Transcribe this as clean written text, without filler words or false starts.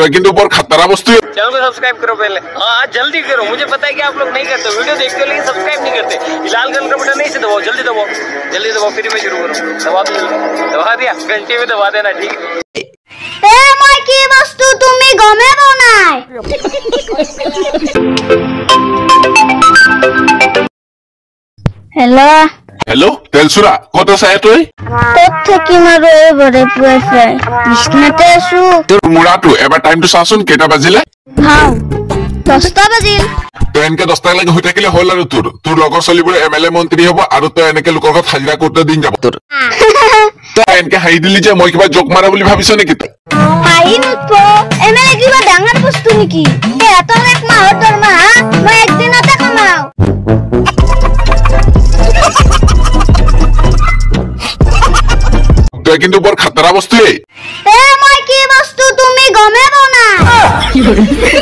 तो किंतु ऊपर खतरा वस्तु है। चैनल को सब्सक्राइब करो पहले। हाँ जल्दी करो, मुझे पता है कि आप लोग नहीं करते, वीडियो देखते हो लेकिन सब्सक्राइब नहीं करते। लाल कलर का बटन नहीं से दबाओ, जल्दी दबाओ, जल्दी दबाओ, फिर मैं शुरू करूँ। दबा दिया, घंटे में दबा देना, ठीक है। মই কি বস্তু তুমি গমে বনাই हेलो हेलो तेलसुरा कत आछा तई কত থেকে মারো এবারে ওয়াইফাই বিছনাতে আছো তোর মুড়াটো এবাৰ টাইমটো চাচোন কেটা বাজিলে হাও 10টা বাজিল তো এনকে 10টা লাগি হৈ থাকিলে হল আৰু তোৰ লগৰ চলিবৰে এমএলএ মন্ত্ৰী হ'ব আৰু তো এনেকে লোকৰ ঘৰত হাজিৰা কৰতে দিন যাব তোৰ তো এনকে হাই দিলি যে মই কিবা জোক মাৰা বুলি ভাবিছ নেকি তই হাই নুঠো এমএলএ কিবা ডাঙৰ বস্তু নেকি এতৰ এক মাহৰ দৰমহা মই একদিনতে কমাও तो किंतु ऊपर खतरा वस्तु है। মই কি বস্তু তুমি গমে বনাই